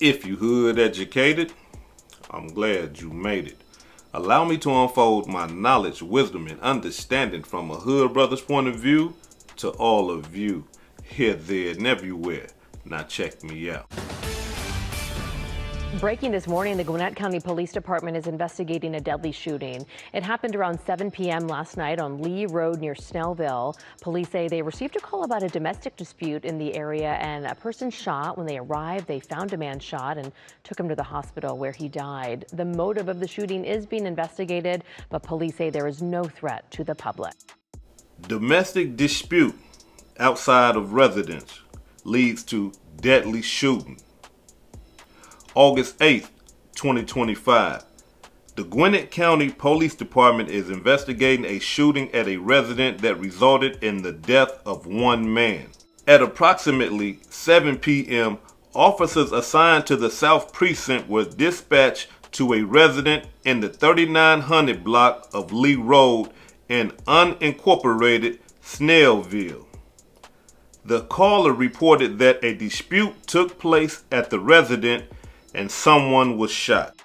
If you hood educated, I'm glad you made it. Allow me to unfold my knowledge, wisdom, and understanding from a hood brother's point of view to all of you, here, there, and everywhere. Now check me out. Breaking this morning, the Gwinnett County Police Department is investigating a deadly shooting. It happened around 7 p.m. last night on Lee Road near Snellville. Police say they received a call about a domestic dispute in the area and a person shot. When they arrived, they found a man shot and took him to the hospital where he died. The motive of the shooting is being investigated, but police say there is no threat to the public. Domestic dispute outside of residence leads to deadly shooting. August 8th, 2025. The Gwinnett County Police Department is investigating a shooting at a residence that resulted in the death of one man. At approximately 7 p.m., officers assigned to the South Precinct were dispatched to a resident in the 3900 block of Lee Road in unincorporated Snellville. The caller reported that a dispute took place at the residence and someone was shot.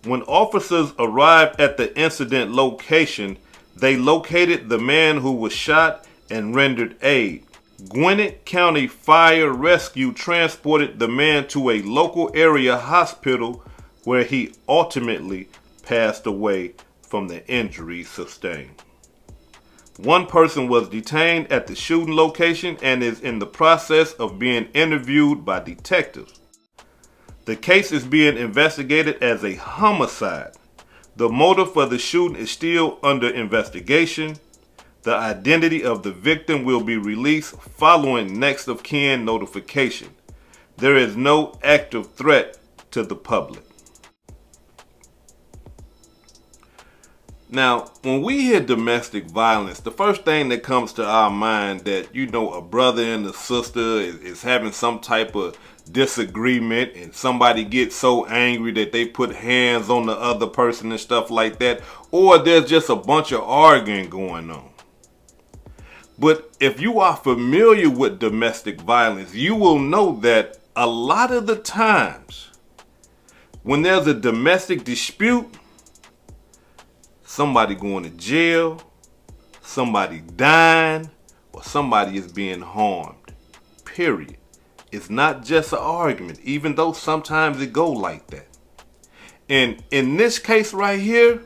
When officers arrived at the incident location, they located the man who was shot and rendered aid. Gwinnett County Fire Rescue transported the man to a local area hospital where he ultimately passed away from the injuries sustained. One person was detained at the shooting location and is in the process of being interviewed by detectives. The case is being investigated as a homicide. The motive for the shooting is still under investigation. The identity of the victim will be released following next of kin notification. There is no active threat to the public. Now, when we hear domestic violence, the first thing that comes to our mind that, a brother and a sister is having some type of disagreement and somebody gets so angry that they put hands on the other person and stuff like that, or there's just a bunch of arguing going on. But if you are familiar with domestic violence, you will know that a lot of the times when there's a domestic dispute, somebody going to jail, somebody dying, or somebody is being harmed. Period. It's not just an argument, even though sometimes it go like that. And in this case right here,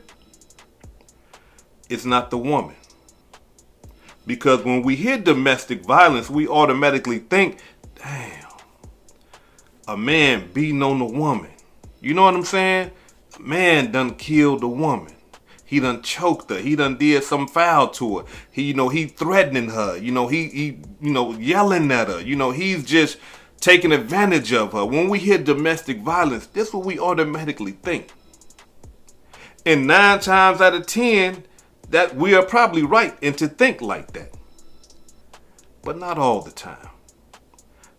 it's not the woman. Because when we hear domestic violence, we automatically think, damn, a man beating on a woman. You know what I'm saying? A man done killed a woman. He done choked her. He done did some foul to her. He threatening her. He yelling at her. He's just taking advantage of her. When we hear domestic violence, this is what we automatically think. And 9 times out of 10, that we are probably right and to think like that. But not all the time.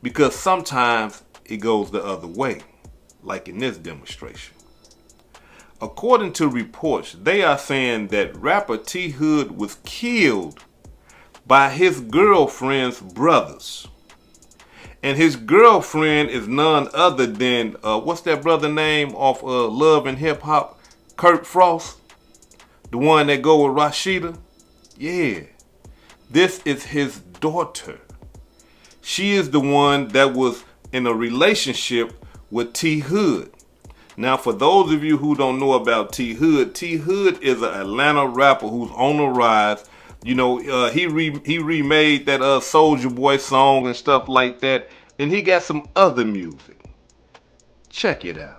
Because sometimes it goes the other way, like in this demonstration. According to reports, they are saying that rapper T Hood was killed by his girlfriend's brothers. And his girlfriend is none other than, what's that brother name off Love and Hip Hop? Kirk Frost? The one that go with Rashida? Yeah. This is his daughter. She is the one that was in a relationship with T Hood. Now, for those of you who don't know about T Hood is an Atlanta rapper who's on the rise. He remade that Soulja Boy song and stuff like that, and he got some other music. Check it out.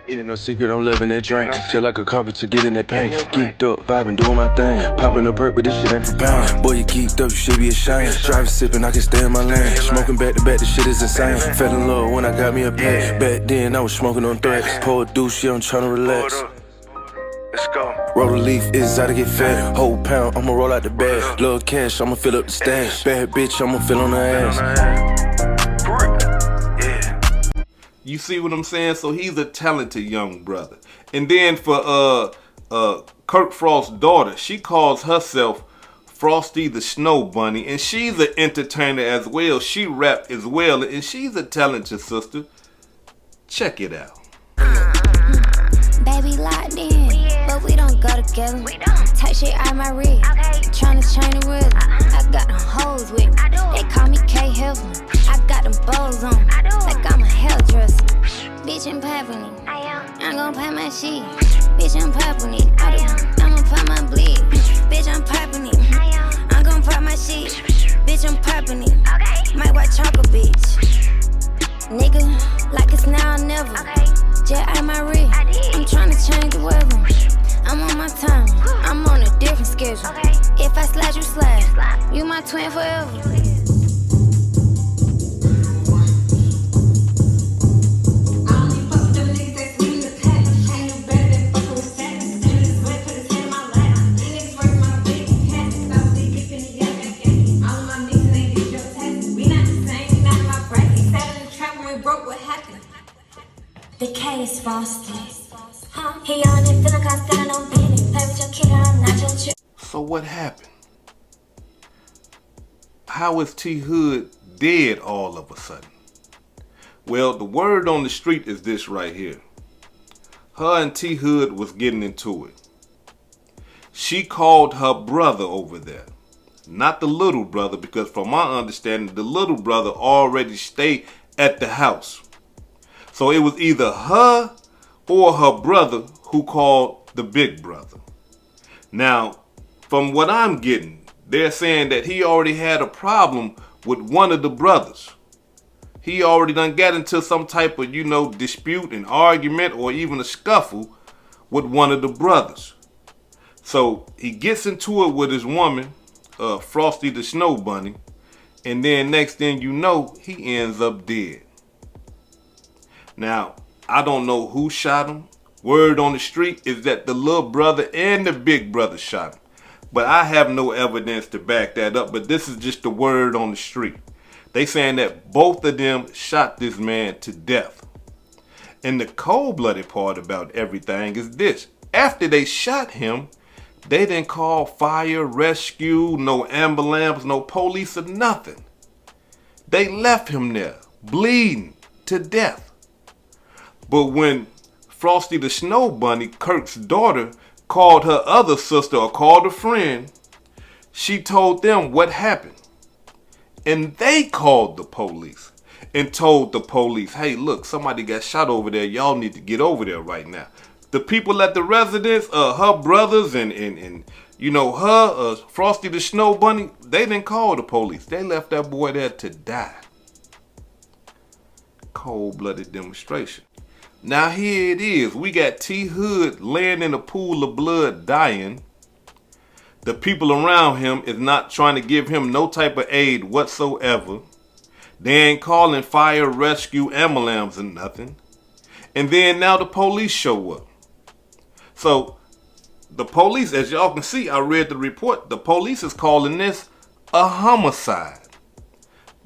It ain't no secret, I'm loving that drink. Feel like a carpenter, get in that paint. Geeked up, vibing, doing my thing. Popping a perk, but this shit ain't for pound. Boy, you geeked up, you should be ashamed. Driving, sipping, I can stay in my lane. Smoking back to back, this shit is insane. Fell in love when I got me a pack. Back then, I was smoking on threats. Pour a douche, yeah, I'm tryna relax. Let's go. Roll the leaf, it's out to get fat. Whole pound, I'ma roll out the bag. Little cash, I'ma fill up the stash. Bad bitch, I'ma fill on her ass. You see what I'm saying? So he's a talented young brother. And then for Kirk Frost's daughter, she calls herself Frosty the Snow Bunny, and she's an entertainer as well. She rap as well, and she's a talented sister. Check it out. Baby locked in, but we don't go together. Tight shit out my rig, tryna change the rhythm. I got them hoes with me, they call me K Heaven. I got them bows on, like I'm a hairdresser. Bitch, I'm popping it, I'm gon' pop my shit. Bitch, I'm popping it, I'ma pop my bleed. Bitch, I'm popping it, I'm gon' pop my shit. Bitch, I'm popping it, might white chocolate bitch. Nigga, like it's now or never. Jet out my rig, I'm tryna change the weather. I'm on my time, I'm on a different schedule. If I slide, you slide. You my twin forever. The K is Frosty. He on it, feeling cause I don't beat it. Play with your kid, I'm not your chick. So what happened? How is T Hood dead all of a sudden? Well, the word on the street is this right here. Her and T Hood was getting into it. She called her brother over there. Not the little brother, because from my understanding, the little brother already stayed at the house. So it was either her or her brother who called the big brother. Now, from what I'm getting, they're saying that he already had a problem with one of the brothers. He already done got into some type of, dispute and argument or even a scuffle with one of the brothers. So he gets into it with his woman, Frosty the Snow Bunny, and then next thing you know, he ends up dead. Now, I don't know who shot him. Word on the street is that the little brother and the big brother shot him. But I have no evidence to back that up. But this is just the word on the street. They saying that both of them shot this man to death. And the cold-blooded part about everything is this. After they shot him, they didn't call fire, rescue, no ambulance, no police or nothing. They left him there, bleeding to death. But when Frosty the Snow Bunny, Kirk's daughter, called her other sister or called a friend, she told them what happened. And they called the police and told the police, hey, look, somebody got shot over there. Y'all need to get over there right now. The people at the residence, her brothers and her, Frosty the Snow Bunny, they didn't call the police. They left that boy there to die. Cold-blooded demonstration. Now here it is. We got T Hood laying in a pool of blood dying. The people around him is not trying to give him no type of aid whatsoever. They ain't calling fire, rescue, ambulance or nothing. And then now the police show up. So the police, as y'all can see, I read the report. The police is calling this a homicide.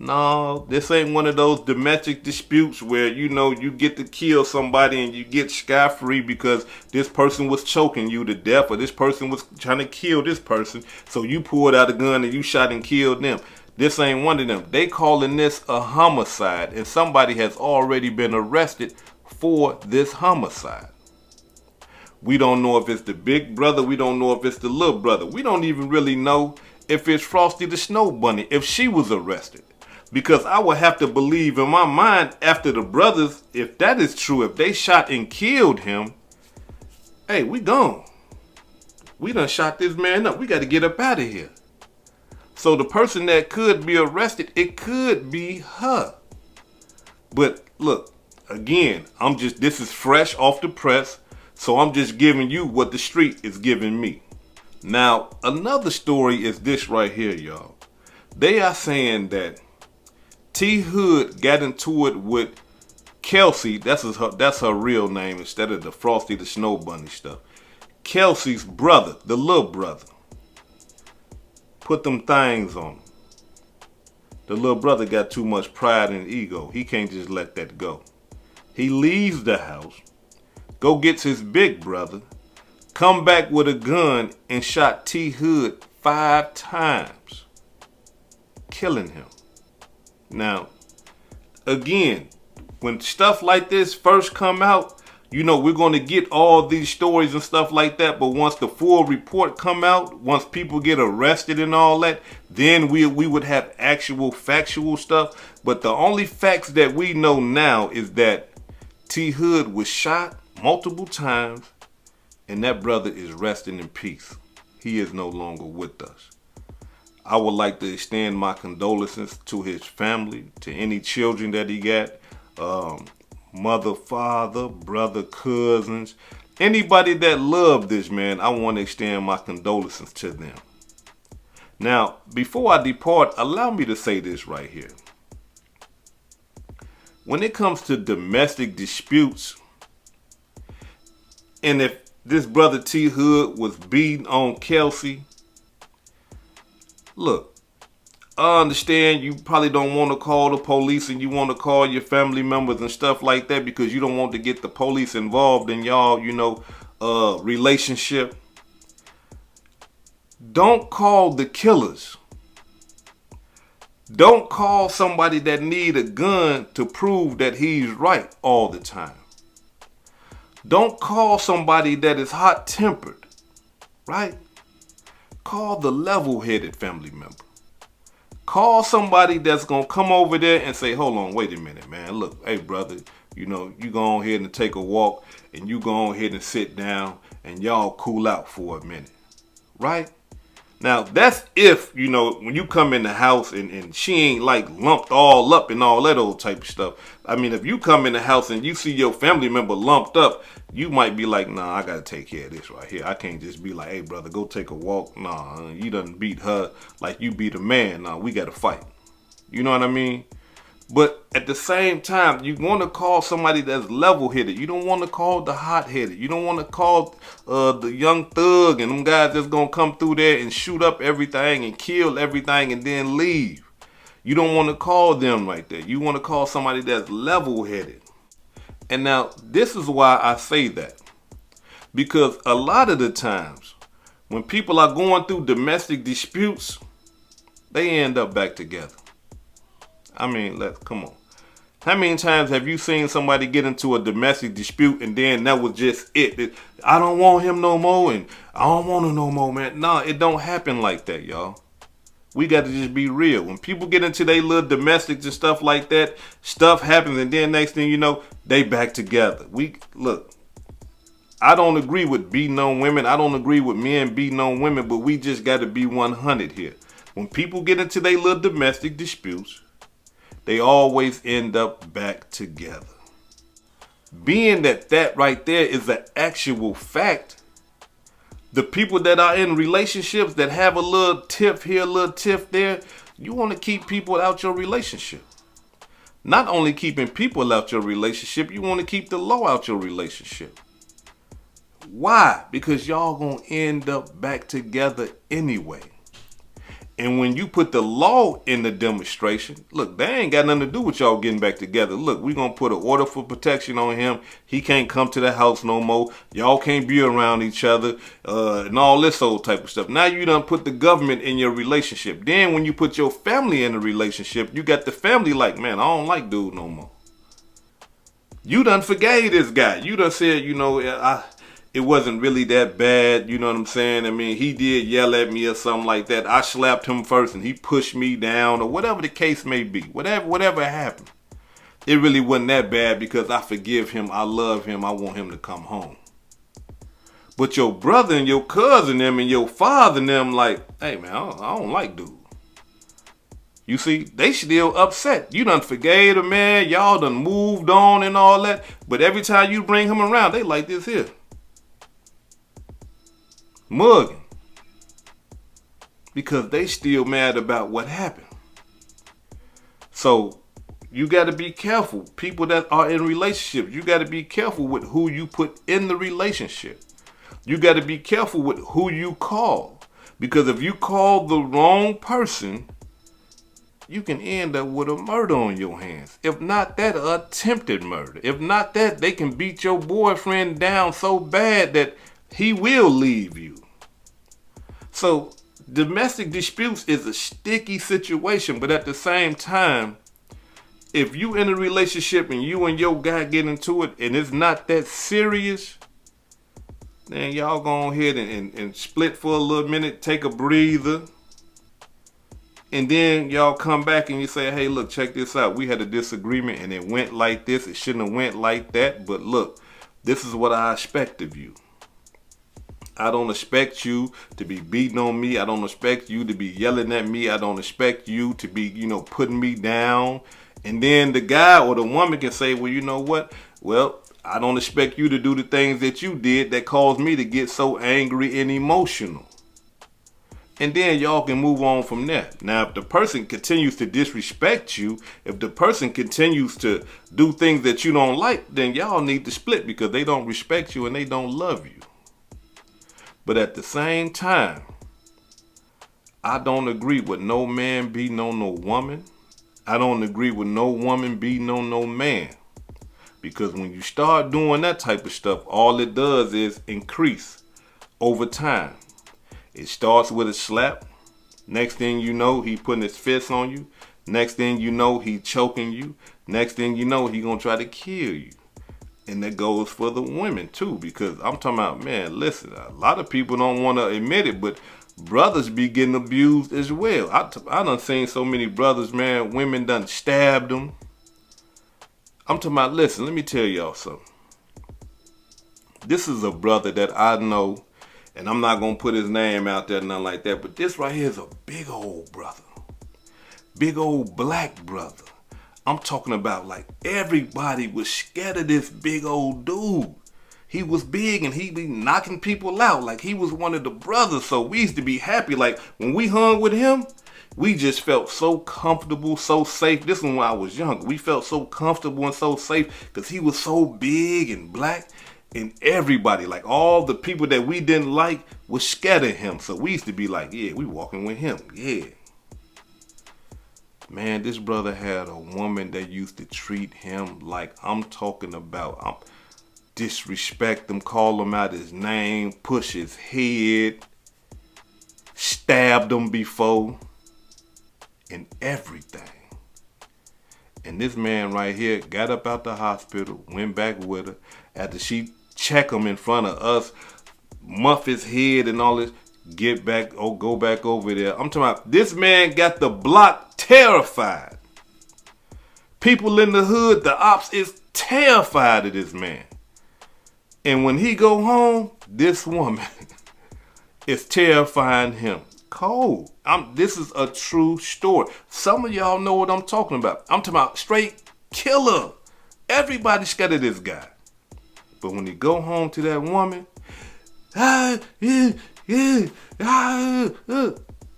No, this ain't one of those domestic disputes where, you get to kill somebody and you get scot-free because this person was choking you to death or this person was trying to kill this person. So you pulled out a gun and you shot and killed them. This ain't one of them. They calling this a homicide and somebody has already been arrested for this homicide. We don't know if it's the big brother. We don't know if it's the little brother. We don't even really know if it's Frosty the Snow Bunny, if she was arrested. Because I would have to believe in my mind after the brothers, if that is true, if they shot and killed him, hey, we gone. We done shot this man up. We got to get up out of here. So the person that could be arrested, it could be her. But look, again, this is fresh off the press, so I'm just giving you what the street is giving me. Now, another story is this right here, y'all. They are saying that T Hood got into it with Kelsey. That's her real name instead of the Frosty the Snow Bunny stuff. Kelsey's brother, the little brother, put them things on him. The little brother got too much pride and ego. He can't just let that go. He leaves the house, go gets his big brother, come back with a gun and shot T Hood 5 times, killing him. Now, again, when stuff like this first come out, you know, we're going to get all these stories and stuff like that. But once the full report come out, once people get arrested and all that, then we would have actual factual stuff. But the only facts that we know now is that T Hood was shot multiple times and that brother is resting in peace. He is no longer with us. I would like to extend my condolences to his family, to any children that he got. Mother, father, brother, cousins, anybody that loved this man, I want to extend my condolences to them. Now, before I depart, allow me to say this right here. When it comes to domestic disputes, and if this brother T Hood was beating on Kelsey, look, I understand you probably don't want to call the police and you want to call your family members and stuff like that because you don't want to get the police involved in y'all, relationship. Don't call the killers. Don't call somebody that need a gun to prove that he's right all the time. Don't call somebody that is hot-tempered, right? Call the level-headed family member. Call somebody that's going to come over there and say, hold on, wait a minute, man. Look, hey, brother, you go ahead and take a walk and you go ahead and sit down and y'all cool out for a minute, right? Now, that's if, when you come in the house and she ain't like lumped all up and all that old type of stuff. I mean, if you come in the house and you see your family member lumped up, you might be like, nah, I got to take care of this right here. I can't just be like, hey, brother, go take a walk. Nah, you done beat her like you beat a man. Nah, we got to fight. You know what I mean? But at the same time, you want to call somebody that's level-headed. You don't want to call the hot-headed. You don't want to call the young thug and them guys that's going to come through there and shoot up everything and kill everything and then leave. You don't want to call them like that. You want to call somebody that's level-headed. And now, this is why I say that. Because a lot of the times, when people are going through domestic disputes, they end up back together. I mean, come on. How many times have you seen somebody get into a domestic dispute and then that was just it? I don't want him no more and I don't want him no more, man. No, it don't happen like that, y'all. We got to just be real. When people get into their little domestics and stuff like that, stuff happens and then next thing you know, they back together. Look, I don't agree with beating on women. I don't agree with men beating on women, but we just got to be 100 here. When people get into their little domestic disputes, they always end up back together. Being that right there is an actual fact, the people that are in relationships that have a little tiff here, a little tiff there, you want to keep people out your relationship. Not only keeping people out your relationship, you want to keep the law out your relationship. Why? Because y'all gonna end up back together anyway. And when you put the law in the demonstration, look, they ain't got nothing to do with y'all getting back together. Look, we're going to put an order for protection on him. He can't come to the house no more. Y'all can't be around each other and all this old type of stuff. Now you done put the government in your relationship. Then when you put your family in a relationship, you got the family like, man, I don't like dude no more. You done forgave this guy. You done said, it wasn't really that bad, you know what I'm saying? I mean, he did yell at me or something like that. I slapped him first and he pushed me down or whatever the case may be. Whatever happened. It really wasn't that bad because I forgive him. I love him. I want him to come home. But your brother and your cousin them and your father and them like, hey man, I don't like dude. You see, they still upset. You done forgave the man. Y'all done moved on and all that. But every time you bring him around, they like this here. Mugging. Because they still mad about what happened. So you got to be careful. People that are in relationships, you got to be careful with who you put in the relationship. You got to be careful with who you call. Because if you call the wrong person, you can end up with a murder on your hands. If not that, attempted murder. If not that, they can beat your boyfriend down so bad that he will leave you. So domestic disputes is a sticky situation, but at the same time, if you in a relationship and you and your guy get into it and it's not that serious, then y'all go ahead and split for a little minute, take a breather. And then y'all come back and you say, hey, look, check this out. We had a disagreement and it went like this. It shouldn't have went like that. But look, this is what I expect of you. I don't expect you to be beating on me. I don't expect you to be yelling at me. I don't expect you to be, putting me down. And then the guy or the woman can say, well, you know what? Well, I don't expect you to do the things that you did that caused me to get so angry and emotional. And then y'all can move on from there. Now, if the person continues to disrespect you, if the person continues to do things that you don't like, then y'all need to split because they don't respect you and they don't love you. But at the same time, I don't agree with no man beating on no woman. I don't agree with no woman beating on no man. Because when you start doing that type of stuff, all it does is increase over time. It starts with a slap. Next thing you know, he putting his fist on you. Next thing you know, he choking you. Next thing you know, he gonna try to kill you. And that goes for the women too, because I'm talking about, man, listen, a lot of people don't want to admit it, but brothers be getting abused as well. I done seen so many brothers, man, women done stabbed them. I'm talking about, listen, let me tell y'all something. This is a brother that I know, and I'm not going to put his name out there, nothing like that, but this right here is a big old brother. Big old black brother. I'm talking about like everybody was scared of this big old dude. He was big and he be knocking people out. Like he was one of the brothers. So we used to be happy. Like when we hung with him, we just felt so comfortable, so safe. This is when I was younger. We felt so comfortable and so safe because he was so big and black. And everybody, like all the people that we didn't like, was scared of him. So we used to be like, yeah, we walking with him. Yeah. Man, this brother had a woman that used to treat him like I'm talking about. Disrespect him, call him out his name, push his head, stabbed him before, and everything. And this man right here got up out the hospital, went back with her. After she checked him in front of us, muff his head and all this, get back, go back over there. I'm talking about this man got the block terrified. People in the hood, the ops is terrified of this man. And when he go home, this woman is terrifying him. Cold. This is a true story. Some of y'all know what I'm talking about. I'm talking about straight killer. Everybody's scared of this guy. But when he go home to that woman, and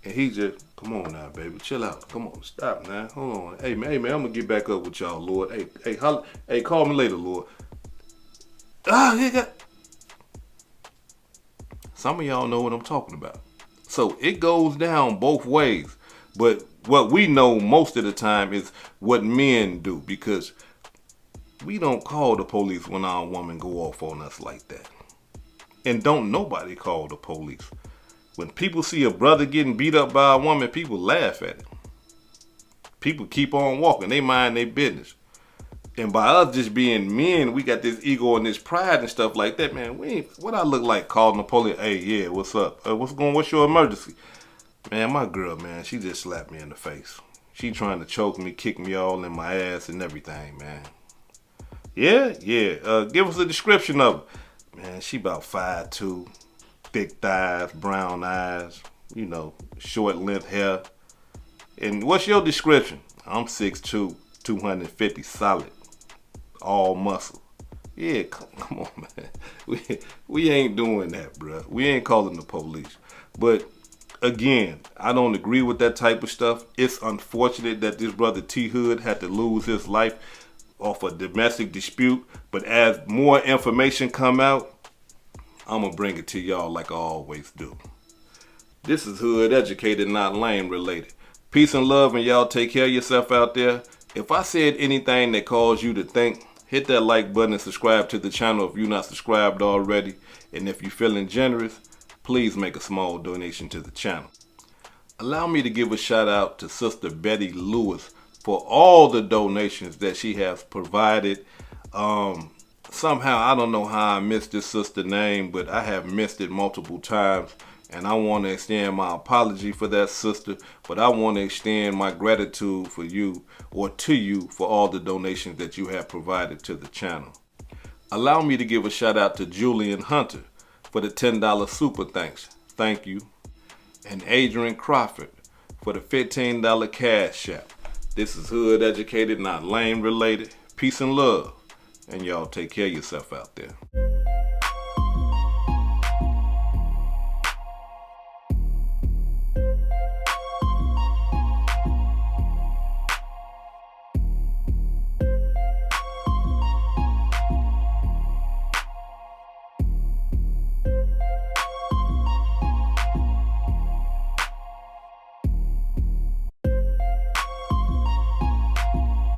he just, come on now, baby, chill out. Come on, stop now. Hold on. Hey man, I'm gonna get back up with y'all, Lord. Hey, call me later, Lord. Some of y'all know what I'm talking about. So it goes down both ways. But what we know most of the time is what men do, because we don't call the police when our woman go off on us like that. And don't nobody call the police. When people see a brother getting beat up by a woman, people laugh at it. People keep on walking. They mind their business. And by us just being men, we got this ego and this pride and stuff like that, man. What I look like calling the police? Hey, yeah, what's up? What's your emergency? Man, my girl, man, she just slapped me in the face. She trying to choke me, kick me all in my ass and everything, man. Yeah. Give us a description of her. Man, she about 5'2", thick thighs, brown eyes, short length hair. And what's your description? I'm 6'2", 250 solid, all muscle. Yeah, come on, man. We ain't doing that, bruh. We ain't calling the police. But again, I don't agree with that type of stuff. It's unfortunate that this brother T Hood had to lose his life off a domestic dispute. But as more information come out, I'm gonna bring it to y'all like I always do. This is Hood Educated, not Lame Related. Peace and love, and y'all take care of yourself out there. If I said anything that caused you to think, hit that like button and subscribe to the channel if you're not subscribed already. And if you're feeling generous, please make a small donation to the channel. Allow me to give a shout out to Sister Betty Lewis for all the donations that she has provided. Somehow, I don't know how I missed this sister name, but I have missed it multiple times. And I want to extend my apology for that, sister. But I want to extend my gratitude for you, or to you, for all the donations that you have provided to the channel. Allow me to give a shout out to Julian Hunter for the $10 super thanks. Thank you. And Adrian Crawford for the $15 cash app. This is Hood Educated, not Lame Related. Peace and love. And y'all take care of yourself out there.